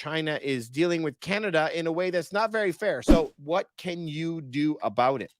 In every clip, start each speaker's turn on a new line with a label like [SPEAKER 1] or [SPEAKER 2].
[SPEAKER 1] China is dealing with Canada in a way that's not very fair. So, what can you do about it?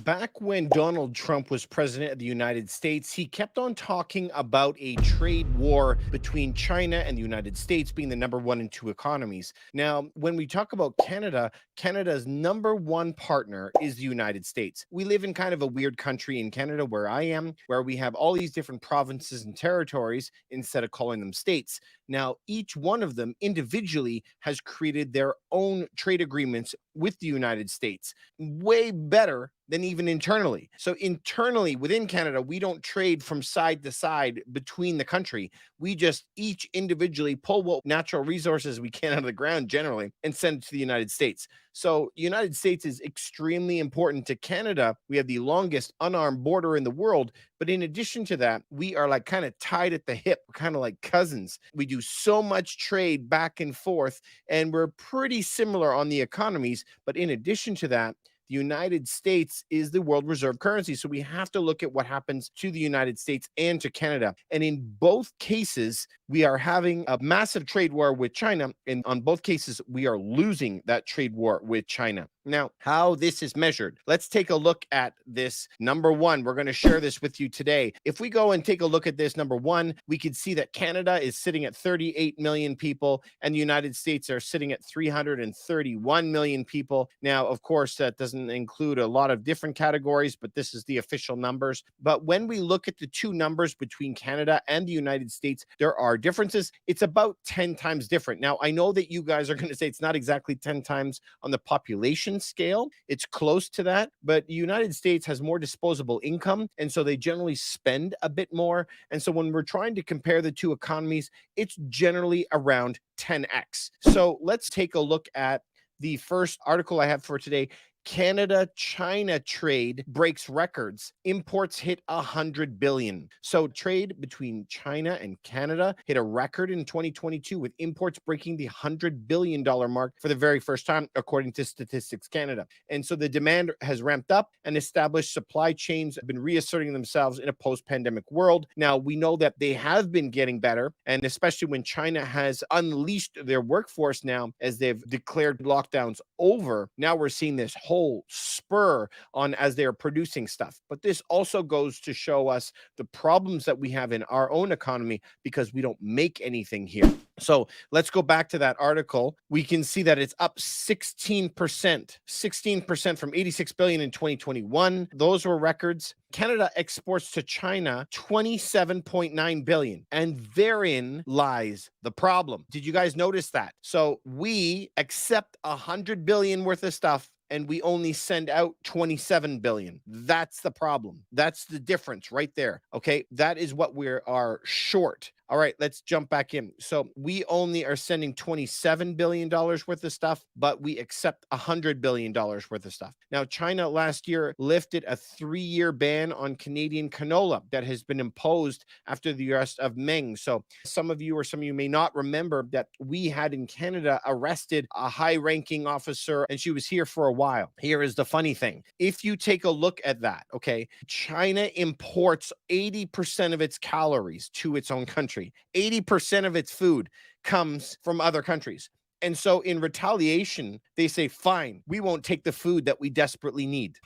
[SPEAKER 1] Back when Donald Trump was president of the United States, he kept on talking about a trade war between China and the United States being the number one and two economies. Now, when we talk about Canada, Canada's number one partner is the United States. We live in kind of a weird country in Canada where I am, where we have all these different provinces and territories instead of calling them states. Now, each one of them individually has created their own trade agreements with the United States, way better than even internally. So, internally within Canada, we don't trade from side to side between the country. We just each individually pull what natural resources we can out of the ground generally and send it to the United States. So, the United States is extremely important to Canada. We have the longest unarmed border in the world. But in addition to that, we are like kind of tied at the hip, kind of like cousins. We do so much trade back and forth, and we're pretty similar on the economies. But in addition to that, the United States is the world reserve currency. So we have to look at what happens to the United States and to Canada. And in both cases, we are having a massive trade war with China. And on both cases, we are losing that trade war with China. Now, how this is measured, let's take a look at this. Number one, we're going to share this with you today. If we go and take a look at this, number one, we can see that Canada is sitting at 38 million people and the United States are sitting at 331 million people. Now, of course, that doesn't include a lot of different categories, but this is the official numbers. But when we look at the two numbers between Canada and the United States, there are differences. It's about 10 times different. Now, I know that you guys are going to say it's not exactly 10 times on the population scale. It's close to that, but the United States has more disposable income, and so they generally spend a bit more. And so when we're trying to compare the two economies, it's generally around 10x. So let's take a look at the first article I have for today. Canada-China trade breaks records. Imports hit 100 billion. So trade between China and Canada hit a record in 2022 with imports breaking the $100 billion mark for the very first time, according to Statistics Canada. And so the demand has ramped up and established supply chains have been reasserting themselves in a post-pandemic world. Now, we know that they have been getting better, and especially when China has unleashed their workforce now as they've declared lockdowns over, now we're seeing this whole spur on as they're producing stuff. But this also goes to show us the problems that we have in our own economy because we don't make anything here. So let's go back to that article. We can see that it's up 16% from 86 billion in 2021. Those were records. Canada exports to China 27.9 billion, and therein lies the problem. Did you guys notice that? So we accept 100 billion worth of stuff and we only send out 27 billion. That's the problem. That's the difference right there. Okay. That is what we are short. All right, let's jump back in. So we only are sending $27 billion worth of stuff, but we accept $100 billion worth of stuff. Now, China last year lifted a 3-year ban on Canadian canola that has been imposed after the arrest of Meng. So some of you may not remember that we had in Canada arrested a high-ranking officer, and she was here for a while. Here is the funny thing. If you take a look at that, okay, China imports 80% of its calories to its own country. 80% of its food comes from other countries. And so in retaliation, they say, fine, we won't take the food that we desperately need.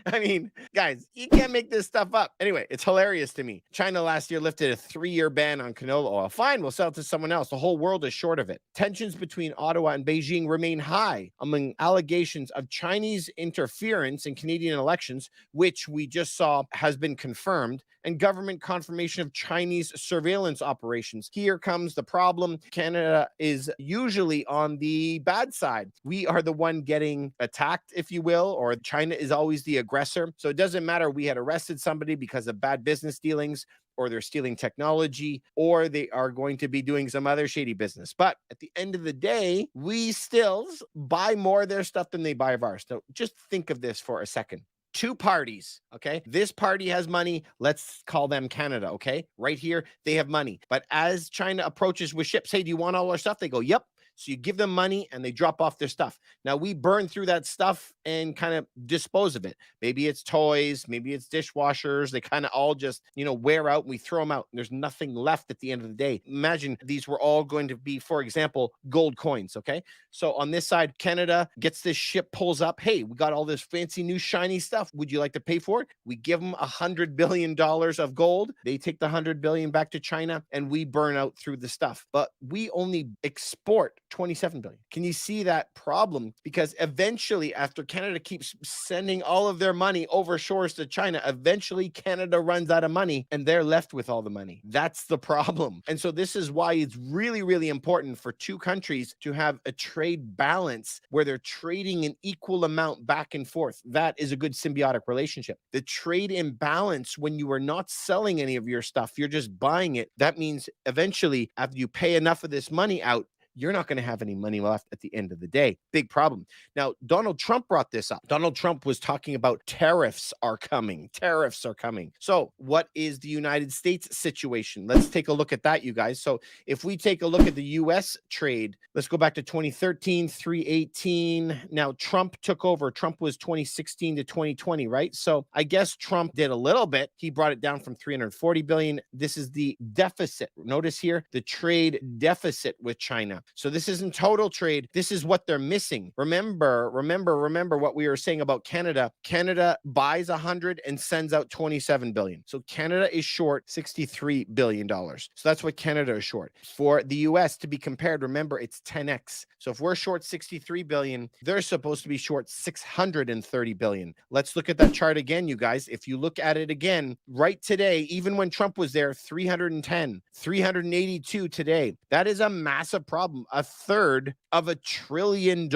[SPEAKER 1] I mean, guys, you can't make this stuff up. Anyway, it's hilarious to me. China last year lifted a 3-year ban on canola oil. Fine, we'll sell it to someone else. The whole world is short of it. Tensions between Ottawa and Beijing remain high among allegations of Chinese interference in Canadian elections, which we just saw has been confirmed, and government confirmation of Chinese surveillance operations. Here comes the problem. Canada is usually on the bad side. We are the one getting attacked, if you will, or China is always the aggressor. So it doesn't matter. We had arrested somebody because of bad business dealings, or they're stealing technology, or they are going to be doing some other shady business. But at the end of the day, we still buy more of their stuff than they buy of ours. So just think of this for a second. Two parties, okay? This party has money. Let's call them Canada, okay? Right here, they have money. But as China approaches with ships, hey, do you want all our stuff? They go, yep. So you give them money and they drop off their stuff. Now we burn through that stuff and kind of dispose of it. Maybe it's toys, maybe it's dishwashers. They kind of all just, wear out and we throw them out. And there's nothing left at the end of the day. Imagine these were all going to be, for example, gold coins. Okay. So on this side, Canada gets this ship, pulls up. Hey, we got all this fancy new shiny stuff. Would you like to pay for it? We give them $100 billion of gold. They take the $100 billion back to China and we burn out through the stuff. But we only export $27 billion. Can you see that problem? Because eventually, after Canada keeps sending all of their money over shores to China, eventually Canada runs out of money and they're left with all the money. That's the problem. And so this is why it's really, really important for two countries to have a trade balance where they're trading an equal amount back and forth. That is a good symbiotic relationship. The trade imbalance, when you are not selling any of your stuff, you're just buying it. That means eventually, after you pay enough of this money out, you're not going to have any money left at the end of the day. Big problem. Now, Donald Trump brought this up. Donald Trump was talking about tariffs are coming. Tariffs are coming. So what is the United States situation? Let's take a look at that, you guys. So if we take a look at the U.S. trade, let's go back to 2013, 318. Now, Trump took over. Trump was 2016 to 2020, right? So I guess Trump did a little bit. He brought it down from 340 billion. This is the deficit. Notice here, the trade deficit with China. So this isn't total trade. This is what they're missing. Remember what we were saying about Canada. Canada buys 100 and sends out 27 billion. So Canada is short $63 billion. So that's what Canada is short. For the US to be compared, remember it's 10x. So if we're short 63 billion, they're supposed to be short 630 billion. Let's look at that chart again, you guys. If you look at it again, right today, even when Trump was there, 310, 382 today. That is a massive problem. A third of $1 trillion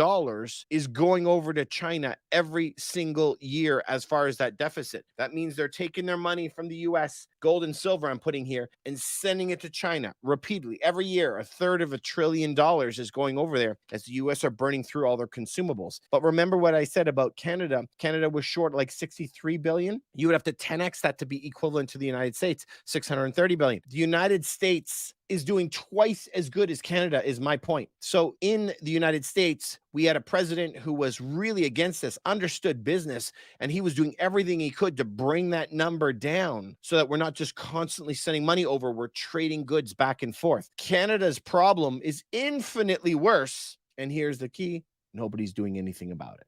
[SPEAKER 1] is going over to China every single year as far as that deficit. That means they're taking their money from the US, gold and silver I'm putting here, and sending it to China repeatedly. Every year, a third of $1 trillion is going over there as the US are burning through all their consumables. But remember what I said about Canada. Canada was short like 63 billion. You would have to 10x that to be equivalent to the United States, 630 billion. The United States is doing twice as good as Canada, is my point. So in the United States, we had a president who was really against this, understood business, and he was doing everything he could to bring that number down so that we're not just constantly sending money over, we're trading goods back and forth. Canada's problem is infinitely worse, and here's the key: nobody's doing anything about it.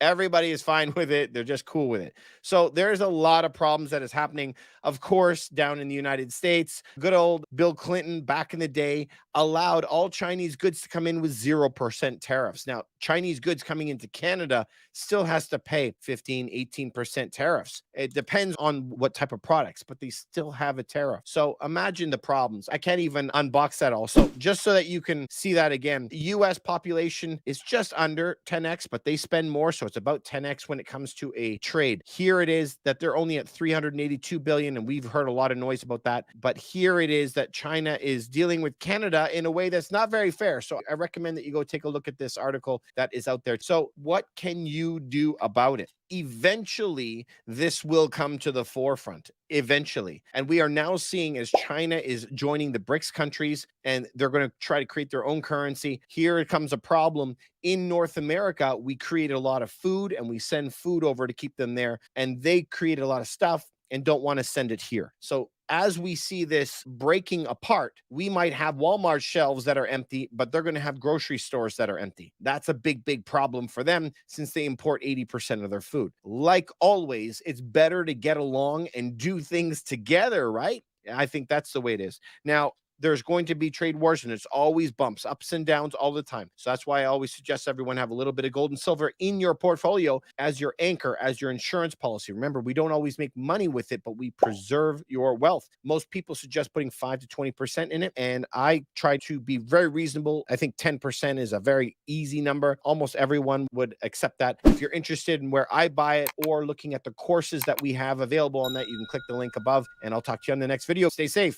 [SPEAKER 1] Everybody is fine with it. They're just cool with it. So there's a lot of problems that is happening. Of course, down in the United States, good old Bill Clinton back in the day allowed all Chinese goods to come in with 0% tariffs. Now, Chinese goods coming into Canada still has to pay 15, 18% tariffs. It depends on what type of products, but they still have a tariff. So imagine the problems. I can't even unbox that all. So just so that you can see that again, the US population is just under 10x, but they spend more. So it's about 10x when it comes to a trade. Here it is that they're only at 382 billion, and we've heard a lot of noise about that. But here it is that China is dealing with Canada in a way that's not very fair. So I recommend that you go take a look at this article that is out there. So what can you do about it? Eventually, this will come to the forefront. Eventually. And we are now seeing as China is joining the BRICS countries and they're going to try to create their own currency. Here comes a problem. In North America, we create a lot of food and we send food over to keep them there. And they create a lot of stuff and don't want to send it here. So as we see this breaking apart, we might have Walmart shelves that are empty, but they're going to have grocery stores that are empty. That's a big, big problem for them since they import 80% of their food. Like always, it's better to get along and do things together, right? I think that's the way it is. Now, there's going to be trade wars and it's always bumps, ups and downs all the time. So that's why I always suggest everyone have a little bit of gold and silver in your portfolio as your anchor, as your insurance policy. Remember, we don't always make money with it, but we preserve your wealth. Most people suggest putting 5 to 20% in it. And I try to be very reasonable. I think 10% is a very easy number. Almost everyone would accept that. If you're interested in where I buy it or looking at the courses that we have available on that, you can click the link above and I'll talk to you on the next video. Stay safe.